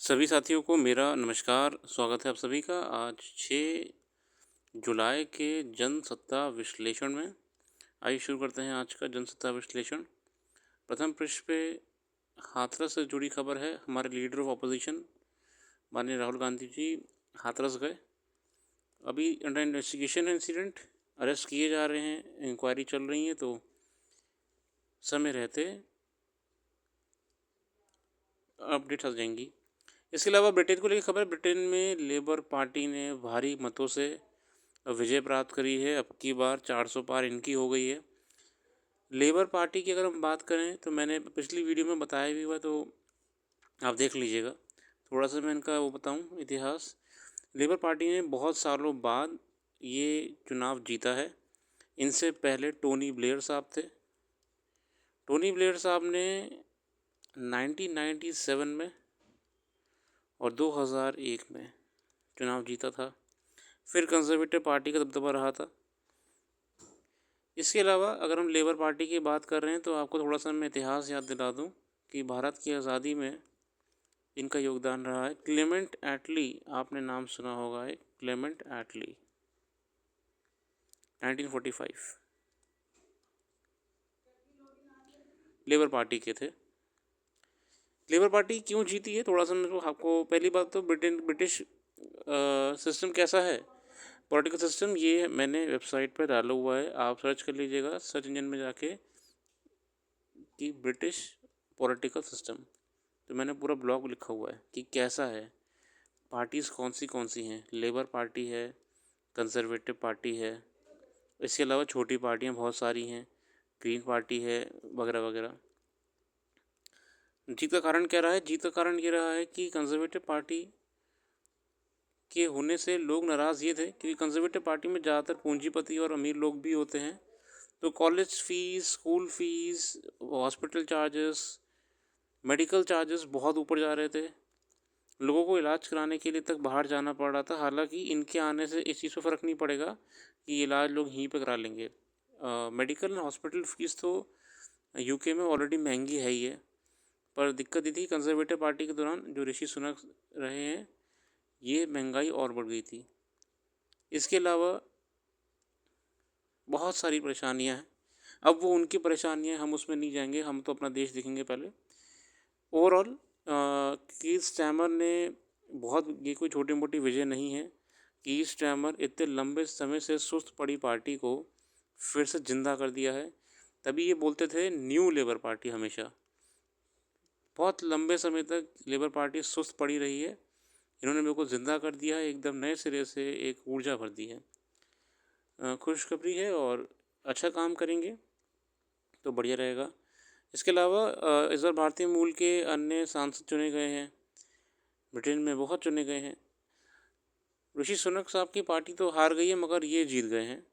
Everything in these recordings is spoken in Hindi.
सभी साथियों को मेरा नमस्कार, स्वागत है आप सभी का आज 6 जुलाई के जनसत्ता विश्लेषण में। आइए शुरू करते हैं आज का जनसत्ता विश्लेषण। प्रथम पृष्ठ पे हाथरस से जुड़ी खबर है। हमारे लीडर ऑफ अपोजिशन माननीय राहुल गांधी जी हाथरस गए। अभी अंडर इन्वेस्टिगेशन इंसिडेंट, अरेस्ट किए जा रहे हैं, इंक्वायरी चल रही है, तो समय रहते अपडेट्स आ जाएंगी। इसके अलावा ब्रिटेन को लेकर खबर है। ब्रिटेन में लेबर पार्टी ने भारी मतों से विजय प्राप्त करी है। अब की बार 400 पार इनकी हो गई है। लेबर पार्टी की अगर हम बात करें तो मैंने पिछली वीडियो में बताया भी हुआ, तो आप देख लीजिएगा। थोड़ा सा मैं इनका वो बताऊं इतिहास। लेबर पार्टी ने बहुत सालों बाद ये चुनाव जीता है। इनसे पहले टोनी ब्लेयर साहब थे। टोनी ब्लेयर साहब ने 1997 में और 2001 में चुनाव जीता था। फिर कंजर्वेटिव पार्टी का दबदबा रहा था। इसके अलावा अगर हम लेबर पार्टी की बात कर रहे हैं तो आपको थोड़ा सा मैं इतिहास याद दिला दूं कि भारत की आज़ादी में इनका योगदान रहा है। क्लेमेंट एटली, आपने नाम सुना होगा, एक क्लेमेंट एटली 1945 लेबर पार्टी के थे। लेबर पार्टी क्यों जीती है थोड़ा सा मैं आपको, पहली बात तो ब्रिटिश सिस्टम कैसा है, पॉलिटिकल सिस्टम, ये मैंने वेबसाइट पर डाला हुआ है, आप सर्च कर लीजिएगा सर्च इंजन में जाके कि ब्रिटिश पॉलिटिकल सिस्टम। तो मैंने पूरा ब्लॉग लिखा हुआ है कि कैसा है, पार्टीज़ कौन सी हैं। लेबर पार्टी है, कंजर्वेटिव पार्टी है, इसके अलावा छोटी पार्टियां बहुत सारी हैं, ग्रीन पार्टी है, वगैरह वगैरह। जीत का कारण क्या रहा है? जीत का कारण ये रहा है कि कंजर्वेटिव पार्टी के होने से लोग नाराज़ ये थे क्योंकि कंजर्वेटिव पार्टी में ज़्यादातर पूंजीपति और अमीर लोग भी होते हैं। तो college fees, school fees, hospital charges, medical charges बहुत ऊपर जा रहे थे। लोगों को इलाज कराने के लिए तक बाहर जाना पड़ रहा था। हालांकि इनके आने से इस चीज़ पर फ़र्क नहीं पड़ेगा कि इलाज लोग यहीं पर करा लेंगे। मेडिकल एंड हॉस्पिटल फ़ीस तो यूके में ऑलरेडी महंगी है ही है, पर दिक्कत ये थी कंजर्वेटिव पार्टी के दौरान जो ऋषि सुनक रहे हैं, ये महंगाई और बढ़ गई थी। इसके अलावा बहुत सारी परेशानियां हैं। अब वो उनकी परेशानियां, हम उसमें नहीं जाएंगे, हम तो अपना देश देखेंगे पहले। ओवरऑल कीर स्टैमर ने बहुत, ये कोई छोटी मोटी विजय नहीं है। कीर स्टैमर इतने लंबे समय से सुस्त पड़ी पार्टी को फिर से जिंदा कर दिया है। तभी ये बोलते थे न्यू लेबर पार्टी। हमेशा बहुत लंबे समय तक लेबर पार्टी सुस्त पड़ी रही है, इन्होंने मेरे को ज़िंदा कर दिया है, एकदम नए सिरे से एक ऊर्जा भर दी है। खुशखबरी है और अच्छा काम करेंगे तो बढ़िया रहेगा। इसके अलावा इस बार भारतीय मूल के अन्य सांसद चुने गए हैं। ब्रिटेन में बहुत चुने गए हैं। ऋषि सुनक साहब की पार्टी तो हार गई है, मगर ये जीत गए हैं।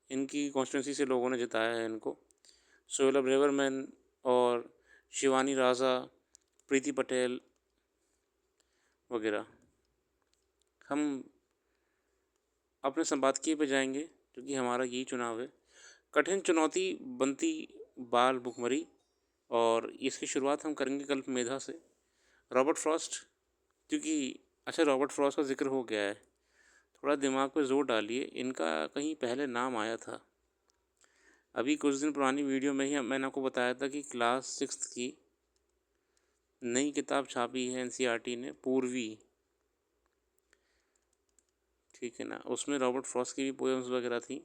इनकी कॉन्स्टिट्यूंसी से लोगों ने जिताया है इनको। सोहेल ब्रेवरमैन और शिवानी राजा, प्रीति पटेल वगैरह। हम अपने संपादकीय पे जाएंगे क्योंकि हमारा यही चुनाव है। कठिन चुनौती बनती बाल भुखमरी, और इसकी शुरुआत हम करेंगे कल्प मेधा से। रॉबर्ट फ्रॉस्ट, क्योंकि अच्छा रॉबर्ट फ्रॉस्ट का जिक्र हो गया है, थोड़ा दिमाग पे जोर डालिए, इनका कहीं पहले नाम आया था। अभी कुछ दिन पुरानी वीडियो में ही मैंने आपको बताया था कि क्लास 6 की नई किताब छापी है एनसीईआरटी ने, पूर्वी, ठीक है ना, उसमें रॉबर्ट फ्रॉस्ट की भी पोएम्स वगैरह थी।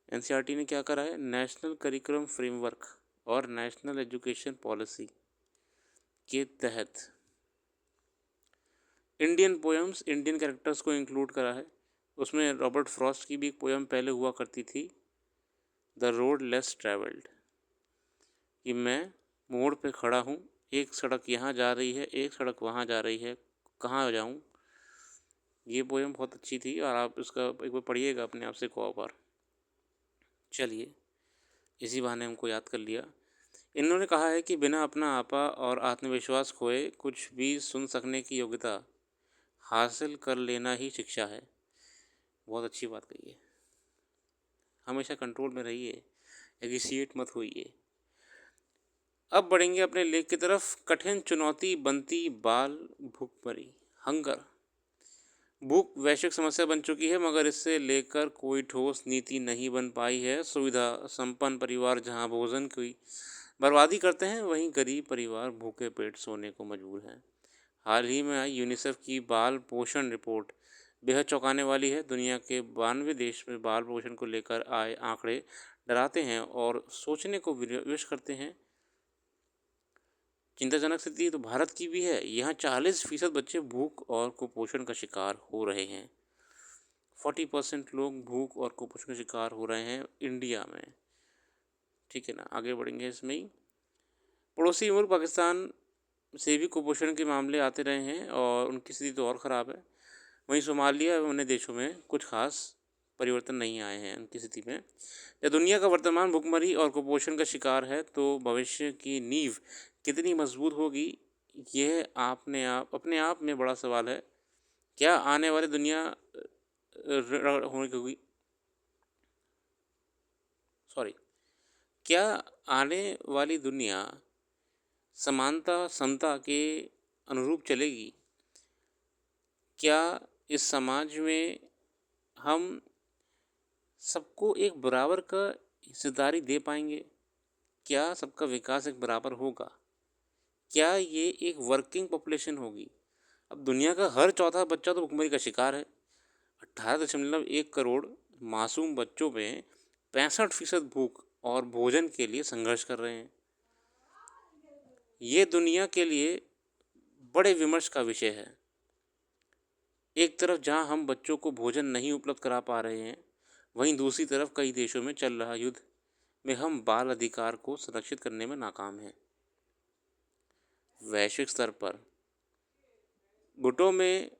एनसीईआरटी ने क्या करा है, नेशनल करिकुलम फ्रेमवर्क और नेशनल एजुकेशन पॉलिसी के तहत इंडियन पोएम्स, इंडियन कैरेक्टर्स को इंक्लूड करा है। उसमें रॉबर्ट फ्रॉस्ट की भी एक पोएम पहले हुआ करती थी, द रोड लेस ट्रैवल्ड, कि मैं मोड़ पे खड़ा हूँ, एक सड़क यहाँ जा रही है, एक सड़क वहाँ जा रही है, कहाँ जाऊँ। ये पोएम बहुत अच्छी थी और आप इसका एक बार पढ़िएगा अपने आप से को बार। चलिए, इसी बहाने हमको याद कर लिया। इन्होंने कहा है कि बिना अपना आपा और आत्मविश्वास खोए कुछ भी सुन सकने की योग्यता हासिल कर लेना ही शिक्षा है। बहुत अच्छी बात कही है। हमेशा कंट्रोल में रहिए, एग्जिशिएट मत होइए। अब बढ़ेंगे अपने लेख की तरफ। कठिन चुनौती बनती बाल भुखमरी, हंगर। भूख वैश्विक समस्या बन चुकी है, मगर इससे लेकर कोई ठोस नीति नहीं बन पाई है। सुविधा संपन्न परिवार जहां भोजन की बर्बादी करते हैं, वहीं गरीब परिवार भूखे पेट सोने को मजबूर हैं। हाल ही में आई यूनिसेफ की बाल पोषण रिपोर्ट बेहद चौंकाने वाली है। दुनिया के 92 देश में बाल पोषण को लेकर आए आंकड़े डराते हैं और सोचने को विवश करते हैं। चिंताजनक स्थिति तो भारत की भी है। यहाँ 40% बच्चे भूख और कुपोषण का शिकार हो रहे हैं। 40% लोग भूख और कुपोषण का शिकार हो रहे हैं इंडिया में। ठीक है ना, आगे बढ़ेंगे इसमें ही। पड़ोसी मुल्क पाकिस्तान से भी कुपोषण के मामले आते रहे हैं और उनकी स्थिति तो और ख़राब है। वहीं सोमालिया एवं अन्य देशों में कुछ खास परिवर्तन नहीं आए हैं उनकी स्थिति में। जब दुनिया का वर्तमान भुखमरी और कुपोषण का शिकार है, तो भविष्य की नींव कितनी मजबूत होगी, यह अपने आप में बड़ा सवाल है। क्या आने वाली दुनिया होगी सॉरी क्या आने वाली दुनिया समानता समता के अनुरूप चलेगी? क्या इस समाज में हम सबको एक बराबर का हिस्सेदारी दे पाएंगे? क्या सबका विकास एक बराबर होगा? क्या ये एक वर्किंग पॉपुलेशन होगी? अब दुनिया का हर चौथा बच्चा तो भुखमरी का शिकार है। 18.1 करोड़ मासूम बच्चों में 65% भूख और भोजन के लिए संघर्ष कर रहे हैं। ये दुनिया के लिए बड़े विमर्श का विषय है। एक तरफ जहां हम बच्चों को भोजन नहीं उपलब्ध करा पा रहे हैं, वहीं दूसरी तरफ कई देशों में चल रहा युद्ध में हम बाल अधिकार को संरक्षित करने में नाकाम हैं। वैश्विक स्तर पर गुटों में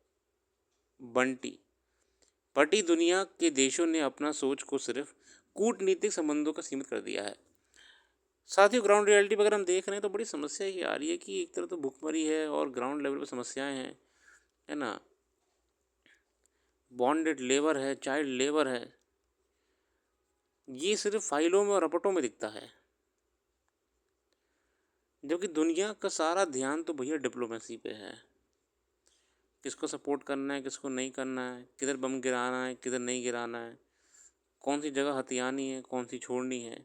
बटी दुनिया के देशों ने अपना सोच को सिर्फ कूटनीतिक संबंधों का सीमित कर दिया है। साथियों, ग्राउंड रियलिटी पर अगर हम देख रहे हैं तो बड़ी समस्या ये आ रही है कि एक तरफ तो भुखमरी है और ग्राउंड लेवल पर समस्याएं हैं, है ना। बॉन्डेड लेबर है, चाइल्ड लेबर है, ये सिर्फ फाइलों में और रपटों में दिखता है, जबकि दुनिया का सारा ध्यान तो भैया डिप्लोमेसी पे है। किसको सपोर्ट करना है, किसको नहीं करना है, किधर बम गिराना है, किधर नहीं गिराना है, कौन सी जगह हथियानी है, कौन सी छोड़नी है।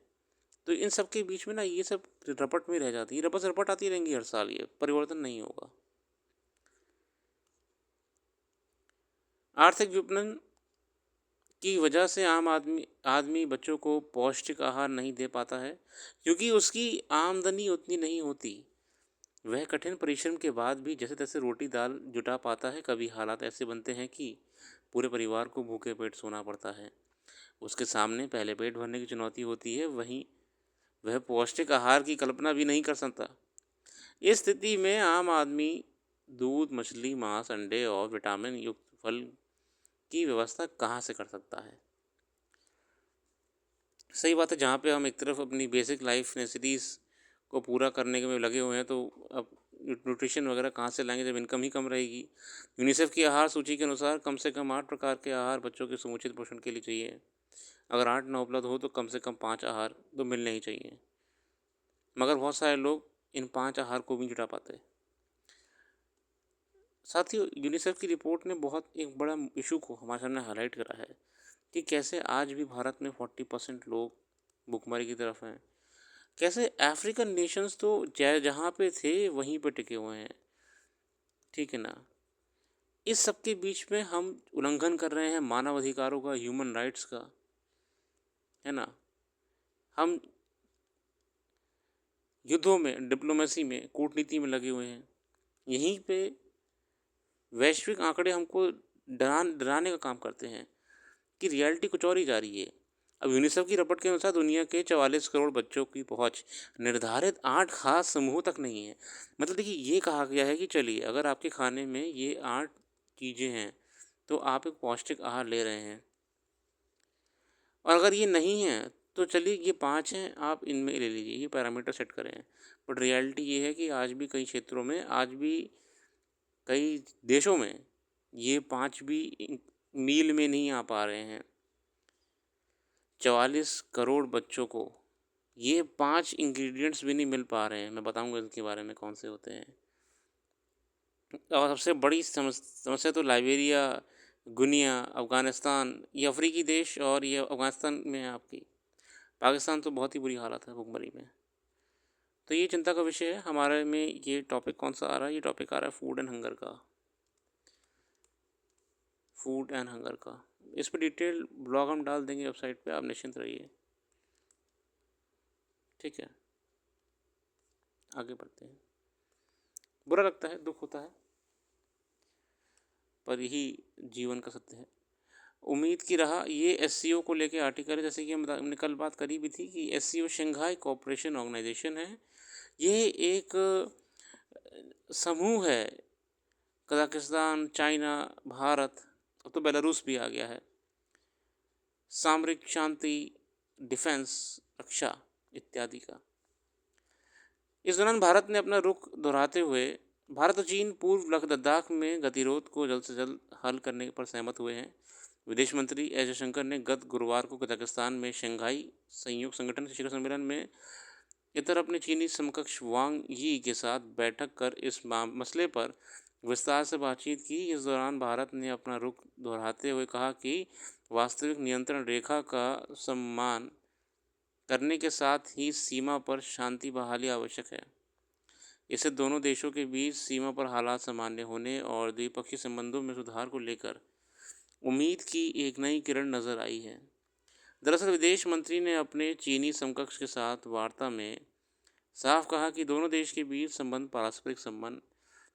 तो इन सब के बीच में ना ये सब रपट में रह जाती है। रपट से रपट आती रहेंगी हर साल, ये परिवर्तन नहीं होगा। आर्थिक विपणन की वजह से आम आदमी बच्चों को पौष्टिक आहार नहीं दे पाता है, क्योंकि उसकी आमदनी उतनी नहीं होती। वह कठिन परिश्रम के बाद भी जैसे तैसे रोटी दाल जुटा पाता है। कभी हालात ऐसे बनते हैं कि पूरे परिवार को भूखे पेट सोना पड़ता है। उसके सामने पहले पेट भरने की चुनौती होती है, वहीं वह पौष्टिक आहार की कल्पना भी नहीं कर सकता। इस स्थिति में आम आदमी दूध, मछली, मांस, अंडे और विटामिन युक्त फल की व्यवस्था कहाँ से कर सकता है? सही बात है, जहाँ पे हम एक तरफ अपनी बेसिक लाइफ नेसेसिटीज़ को पूरा करने में लगे हुए हैं, तो अब न्यूट्रिशन वगैरह कहाँ से लाएंगे जब इनकम ही कम रहेगी। यूनिसेफ की आहार सूची के अनुसार कम से कम 8 प्रकार के आहार बच्चों के समुचित पोषण के लिए चाहिए। अगर 8 ना उपलब्ध हो तो कम से कम 5 आहार तो मिलने ही चाहिए, मगर बहुत सारे लोग इन 5 आहार को भी नहीं जुटा पाते। साथियों, यूनिसेफ की रिपोर्ट ने बहुत एक बड़ा इशू को हमारे सामने हाईलाइट करा है कि कैसे आज भी भारत में 40% लोग भुखमरी की तरफ हैं। कैसे अफ्रीकन नेशंस तो जहाँ पे थे वहीं पे टिके हुए हैं, ठीक है ना। इस सब के बीच में हम उल्लंघन कर रहे हैं मानव अधिकारों का, ह्यूमन राइट्स का, है ना। हम युद्धों में, डिप्लोमेसी में, कूटनीति में लगे हुए हैं। यहीं पे वैश्विक आंकड़े हमको डराने का काम करते हैं कि रियलिटी कुछ और ही जा रही है। अब यूनिसेफ की रिपोर्ट के अनुसार दुनिया के 44 करोड़ बच्चों की पहुंच निर्धारित 8 खास समूहों तक नहीं है। मतलब देखिए, ये कहा गया है कि चलिए अगर आपके खाने में ये 8 चीज़ें हैं तो आप एक पौष्टिक आहार ले रहे हैं, और अगर ये नहीं है तो चलिए ये 5 हैं, आप इनमें ले लीजिए, ये पैरामीटर सेट करें। बट रियलिटी ये है कि आज भी कई क्षेत्रों में, आज भी कई देशों में ये 5 भी मील में नहीं आ पा रहे हैं। 44 करोड़ बच्चों को ये 5 इंग्रेडिएंट्स भी नहीं मिल पा रहे हैं। मैं बताऊँगा इनके बारे में कौन से होते हैं। और सबसे बड़ी समस्या तो लाइबेरिया, गुनिया, अफ़गानिस्तान, ये अफ़्रीकी देश और ये अफ़गानिस्तान में है आपकी। पाकिस्तान तो बहुत ही बुरी हालत है भुखमरी में। तो ये चिंता का विषय है। हमारे में ये टॉपिक कौन-सा आ रहा है? ये टॉपिक आ रहा है फूड एंड हंगर का। फूड एंड हंगर का। इस पे डिटेल ब्लॉग हम डाल देंगे वेबसाइट पे, आप निश्चिंत रहिए। ठीक है, आगे बढ़ते हैं। बुरा लगता है, दुःख होता है, पर यही जीवन का सत्य है। उम्मीद की राह ये एससीओ को लेके आर्टिकल है, जैसे कि हमने कल बात करी भी थी कि एससीओ शंघाई कोऑपरेशन ऑर्गेनाइजेशन है। ये एक समूह है। कज़ाकिस्तान, चाइना, भारत, अब तो बेलारूस भी आ गया है। सामरिक शांति, डिफेंस, रक्षा इत्यादि का। इस दौरान भारत ने अपना रुख दोहराते हुए भारत और चीन पूर्व लद्दाख में गतिरोध को जल्द से जल्द हल करने पर सहमत हुए हैं। विदेश मंत्री एस जयशंकर ने गत गुरुवार को कजाकिस्तान में शंघाई सहयोग संगठन शिखर सम्मेलन में इतर अपने चीनी समकक्ष वांग यी के साथ बैठक कर इस मसले पर विस्तार से बातचीत की। इस दौरान भारत ने अपना रुख दोहराते हुए कहा कि वास्तविक नियंत्रण रेखा का सम्मान करने के साथ ही सीमा पर शांति बहाली आवश्यक है। इससे दोनों देशों के बीच सीमा पर हालात सामान्य होने और द्विपक्षीय संबंधों में सुधार को लेकर उम्मीद की एक नई किरण नजर आई है। दरअसल विदेश मंत्री ने अपने चीनी समकक्ष के साथ वार्ता में साफ कहा कि दोनों देश के बीच संबंध पारस्परिक संबंध,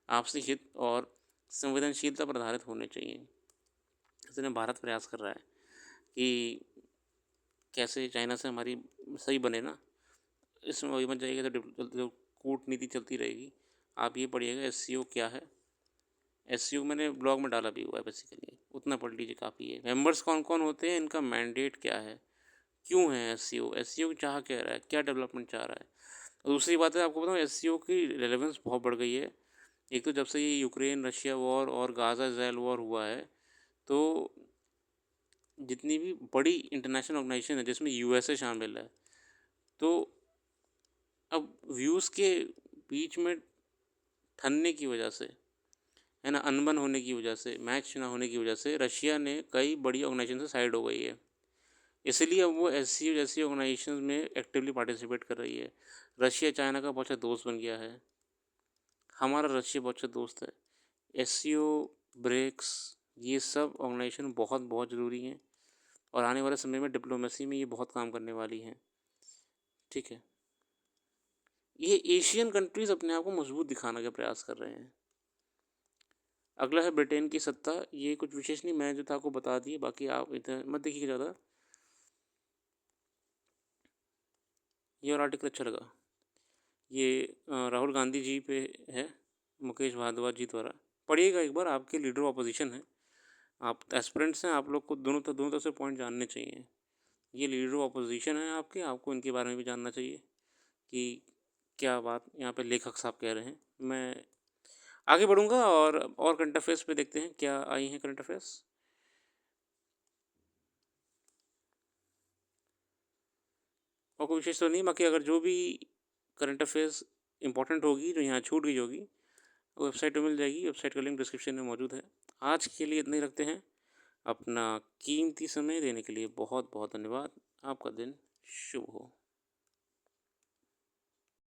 आपसी हित और संवेदनशीलता पर आधारित होने चाहिए। इसलिए भारत प्रयास कर रहा है कि कैसे चाइना से हमारी सही बने ना, इसमें वही मत जाइएगा तो कूटनीति चलती रहेगी। आप ये पढ़िएगा एससीओ क्या है। एससीओ मैंने ब्लॉग में डाला भी हुआ है, बेसिकली उतना पढ़ लीजिए, काफ़ी है। मेंबर्स कौन कौन होते हैं, इनका मैंडेट क्या है, क्यों है एससीओ, एससीओ चाह क्या रहा है, क्या डेवलपमेंट चाह रहा है। और दूसरी बात है, आपको बताऊँ एससीओ की रेलेवेंस बहुत बढ़ गई है। एक तो जब से ये यूक्रेन रशिया वॉर और गाज़ा इजराइल वॉर हुआ है, तो जितनी भी बड़ी इंटरनेशनल ऑर्गेनाइजेशन है जिसमें यूएसए शामिल है, तो अब व्यूज़ के बीच में ठनने की वजह से, है ना, अनबन होने की वजह से, मैच ना होने की वजह से रशिया ने कई बड़ी ऑर्गेनाइजेशन से साइड हो गई है। इसलिए अब वो एससीओ जैसी ऑर्गेनाइजेशन में एक्टिवली पार्टिसिपेट कर रही है। रशिया चाइना का बहुत अच्छा दोस्त बन गया है। हमारा रशिया बहुत अच्छा दोस्त है। एससीओ, ब्रिक्स, ये सब ऑर्गेनाइजेशन बहुत बहुत ज़रूरी हैं और आने वाले समय में डिप्लोमेसी में ये बहुत काम करने वाली हैं। ठीक है, ये एशियन कंट्रीज़ अपने आप को मजबूत दिखाने का प्रयास कर रहे हैं। अगला है ब्रिटेन की सत्ता। ये कुछ विशेष नहीं, मैं जो था आपको बता दिए, बाकी आप इधर मत देखिए ज़्यादा। ये और आर्टिकल अच्छा लगा। ये राहुल गांधी जी पे है, मुकेश भारद्वाज जी द्वारा। पढ़िएगा एक बार, आपके लीडर ऑपोजिशन है, आप एस्पिरेंट्स हैं, आप लोग को दोनों तरफ से पॉइंट जानने चाहिए। ये लीडर ऑपोजिशन है आपके, आपको इनके बारे में भी जानना चाहिए कि क्या बात यहाँ पे लेखक साहब कह रहे हैं। मैं आगे बढ़ूँगा और करंट अफेयर्स पे देखते हैं क्या आई हैं करंट अफेयर्स। और कोई विशेष तो नहीं, बाकी अगर जो भी करंट अफेयर्स इंपॉर्टेंट होगी जो यहाँ छूट गई होगी, वेबसाइट पे मिल जाएगी। वेबसाइट का लिंक डिस्क्रिप्शन में मौजूद है। आज के लिए इतना ही रखते हैं। अपना कीमती समय देने के लिए बहुत बहुत धन्यवाद। आपका दिन शुभ हो।